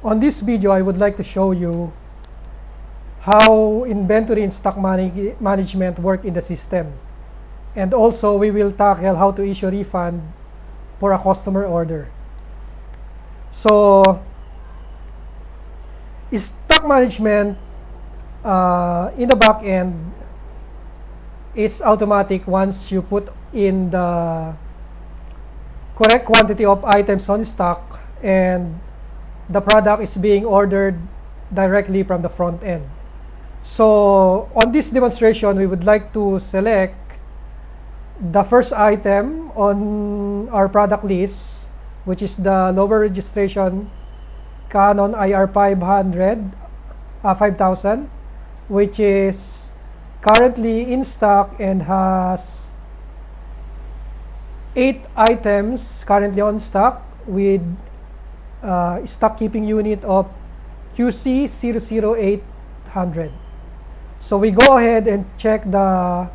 On this video, I would like to show you how inventory and stock management work in the system. And also, we will tackle how to issue refund for a customer order. So, stock management in the back end is automatic once you put in the correct quantity of items on stock and the product is being ordered directly from the front end. So on this demonstration, we would like to select the first item on our product list, which is the lower registration Canon IR 5000, which is currently in stock and has 8 items currently on stock with stock keeping unit of QC 00800. So we go ahead and check the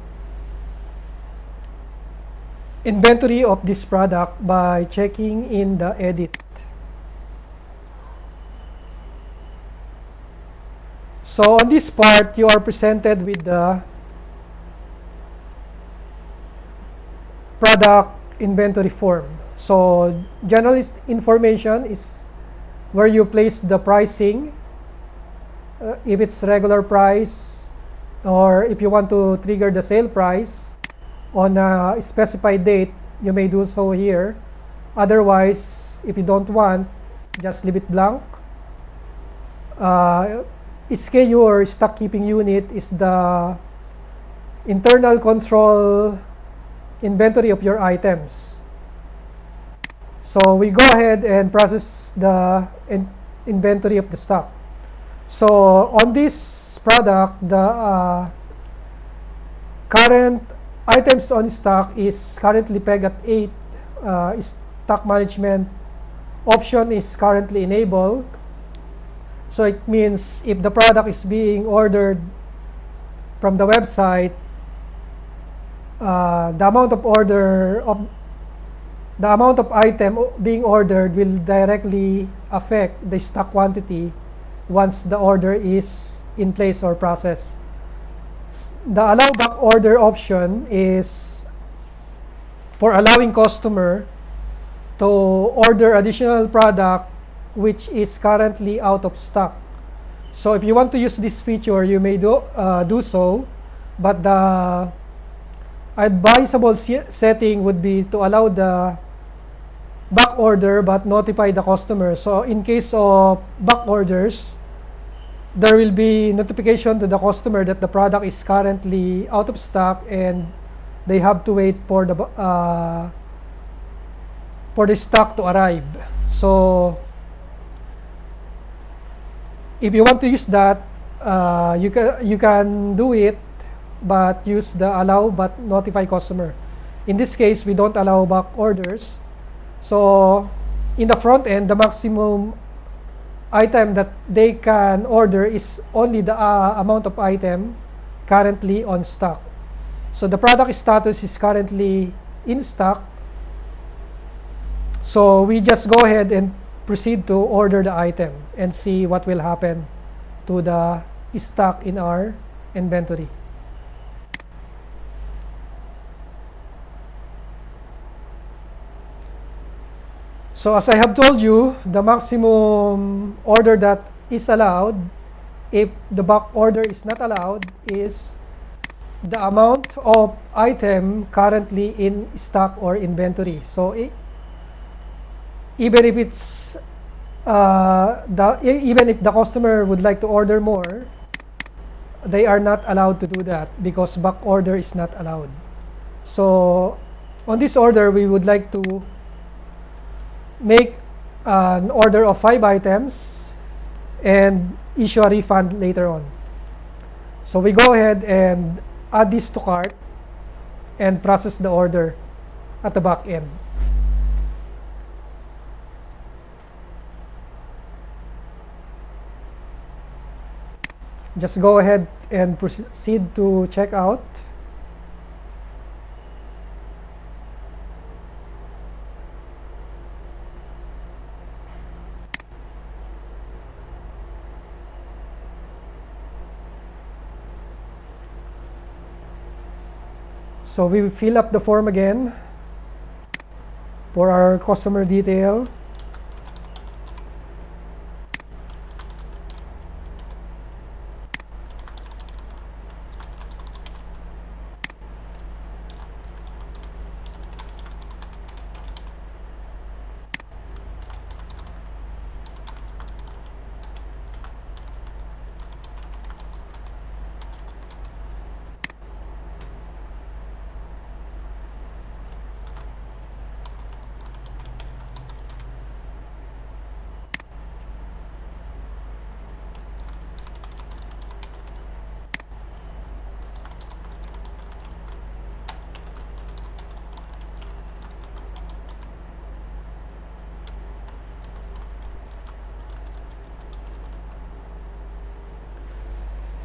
inventory of this product by checking in the edit. So on this part, you are presented with the product inventory form. So general information is where you place the pricing, if it's regular price, or if you want to trigger the sale price on a specified date, you may do so here. Otherwise, if you don't want, just leave it blank. SKU or stock keeping unit is the internal control inventory of your items. So we go ahead and process the inventory of the stock. So on this product, the current items on stock is currently pegged at 8. Stock management option is currently enabled. So it means if the product is being ordered from the website, the amount of item being ordered will directly affect the stock quantity once the order is in place or processed. The allow back order option is for allowing customer to order additional product which is currently out of stock. So if you want to use this feature, you may do so, but the advisable setting would be to allow the back order but notify the customer. So in case of back orders, there will be notification to the customer that the product is currently out of stock and they have to wait for the stock to arrive. So if you want to use that, you can do it, but use the allow but notify customer. In this case, we don't allow back orders. So in the front end, the maximum item that they can order is only the amount of item currently on stock. So the product status is currently in stock. So we just go ahead and proceed to order the item and see what will happen to the stock in our inventory. So as I have told you, the maximum order that is allowed, if the back order is not allowed, is the amount of item currently in stock or inventory. So even if it's even if the customer would like to order more, they are not allowed to do that because back order is not allowed. So on this order, we would like to make an order of 5 items and issue a refund later on. So we go ahead and add this to cart and process the order at the back end. Just go ahead and proceed to check out. So we will fill up the form again for our customer detail.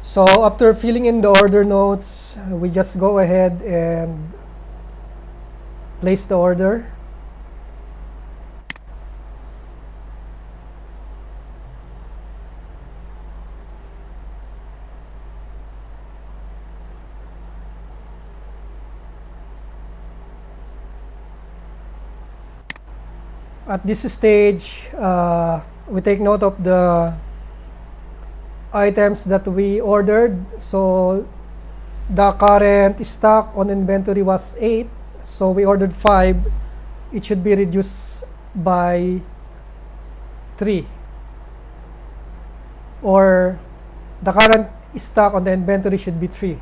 So after filling in the order notes, we just go ahead and place the order. At this stage, we take note of the items that we ordered. So the current stock on inventory was 8, so we ordered 5. It should be reduced by 3, or the current stock on the inventory should be 3.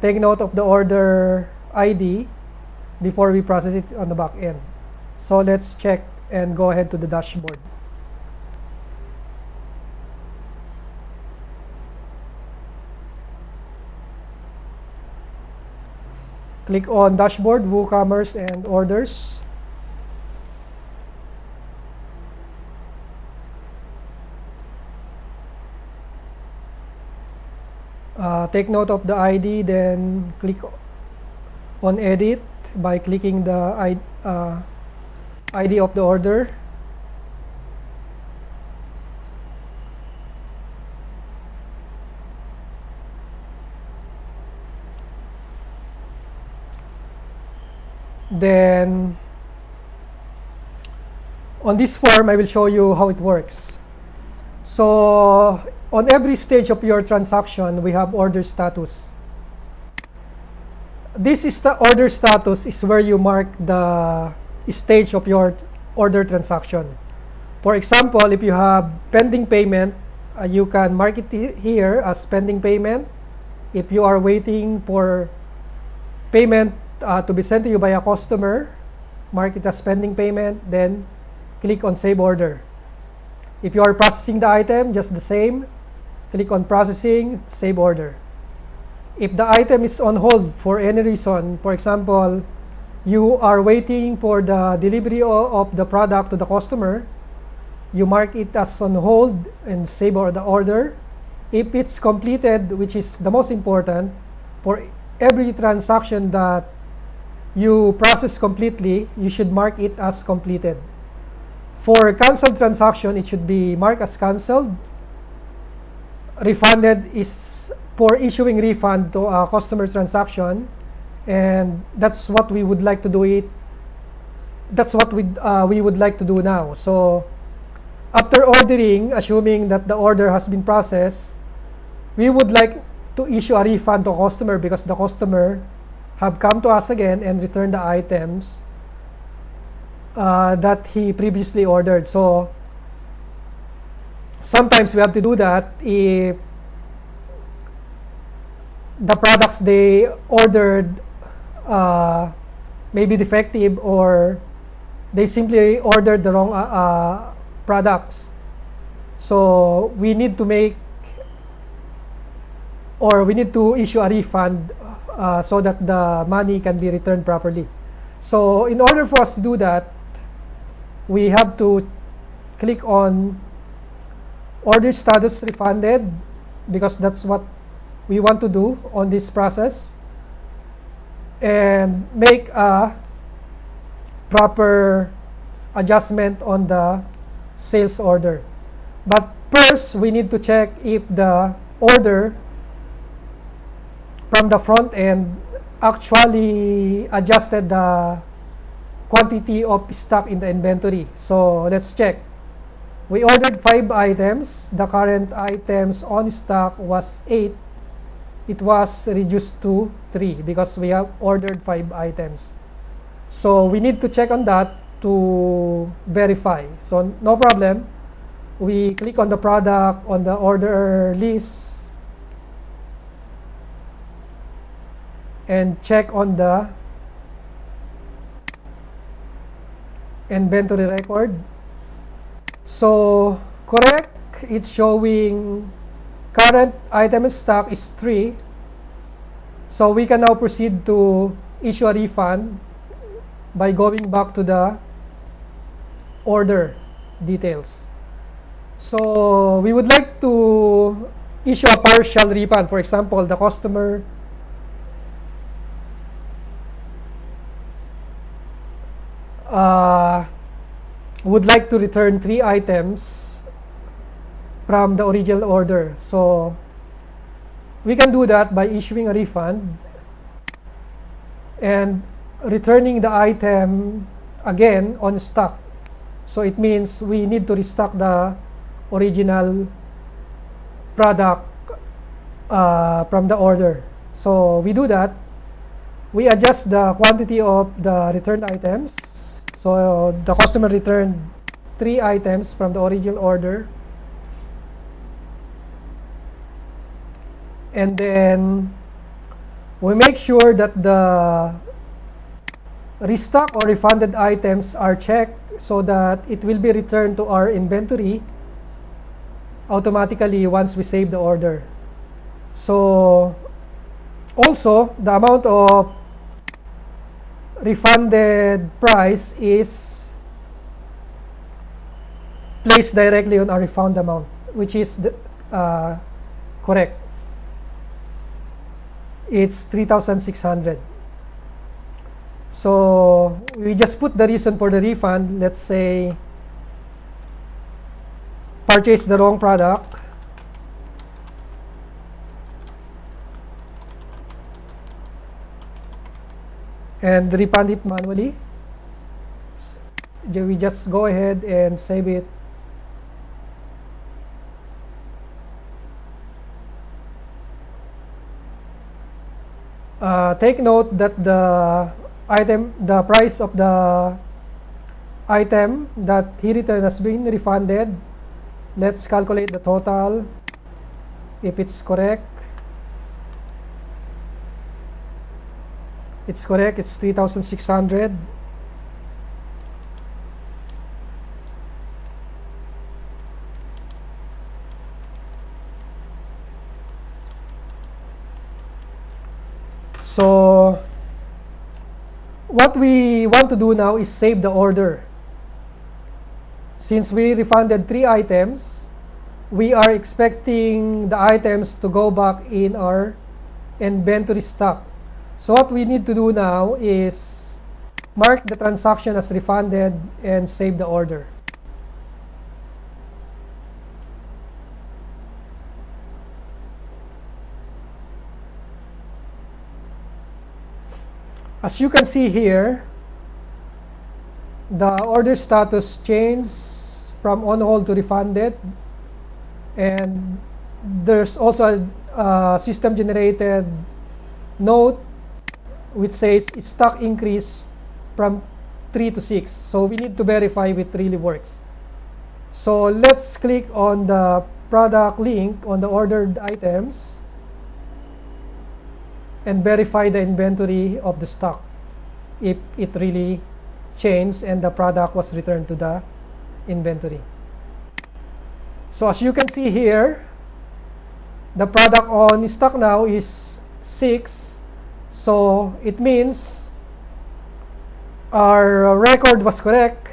Take note of the order ID before we process it on the back end. So let's check and go ahead to the dashboard. Click on Dashboard, WooCommerce, and Orders. Take note of the ID, then click on Edit by clicking the ID of the order. Then on this form, I will show you how it works. So on every stage of your transaction, we have order status. This is the order status is where you mark the stage of your order transaction. For example, if you have pending payment, you can mark it here as pending payment. If you are waiting for payment to be sent to you by a customer, mark it as pending payment, then click on Save Order. If you are processing the item, just the same, click on Processing, Save Order. If the item is on hold for any reason, for example, you are waiting for the delivery of the product to the customer, you mark it as on hold and save the order. If it's completed, which is the most important, for every transaction that you process completely, you should mark it as completed. For canceled transaction, it should be marked as canceled. Refunded is for issuing refund to a customer transaction, and that's what we would like to do it. That's what we would like to do now. So after ordering, assuming that the order has been processed, we would like to issue a refund to customer because the customer have come to us again and returned the items that he previously ordered. So sometimes we have to do that if the products they ordered may be defective, or they simply ordered the wrong products. So we need to issue a refund so that the money can be returned properly. So in order for us to do that, we have to click on Order Status Refunded, because that's what we want to do on this process, and make a proper adjustment on the sales order. But first, we need to check if the order from the front end actually adjusted the quantity of stock in the inventory. So let's check. We ordered 5 items. The current items on stock was 8. It was reduced to 3 because we have ordered 5 items. So we need to check on that to verify. So no problem. We click on the product on the order list and check on the inventory record. So correct, it's showing current item in stock is 3. So we can now proceed to issue a refund by going back to the order details. So we would like to issue a partial refund. For example, the customer would like to return 3 items from the original order. So we can do that by issuing a refund and returning the item again on stock. So it means we need to restock the original product from the order. So we do that. We adjust the quantity of the returned items. So the customer returned 3 items from the original order. And then we make sure that the restock or refunded items are checked so that it will be returned to our inventory automatically once we save the order. So also the amount of refunded price is placed directly on our refund amount, which is the, correct. It's 3,600. So we just put the reason for the refund. Let's say purchase the wrong product. And refund it manually. We just go ahead and save it. Take note that the price of the item that he returned has been refunded. Let's calculate the total if it's correct. It's correct, it's 3,600. So what we want to do now is save the order. Since we refunded 3 items, we are expecting the items to go back in our inventory stock. So what we need to do now is mark the transaction as refunded and save the order. As you can see here, the order status changed from on hold to refunded, and there's also a system generated note which says stock increase from 3 to 6. So we need to verify if it really works. So let's click on the product link on the ordered items and verify the inventory of the stock if it really changed and the product was returned to the inventory. So as you can see here, the product on stock now is 6. So it means our record was correct.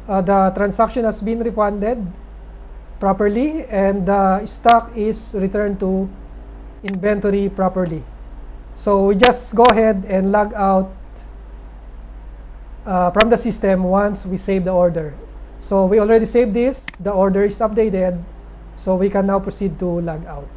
The transaction has been refunded properly and the stock is returned to inventory properly. So we just go ahead and log out from the system once we save the order. So we already saved this. The order is updated. So we can now proceed to log out.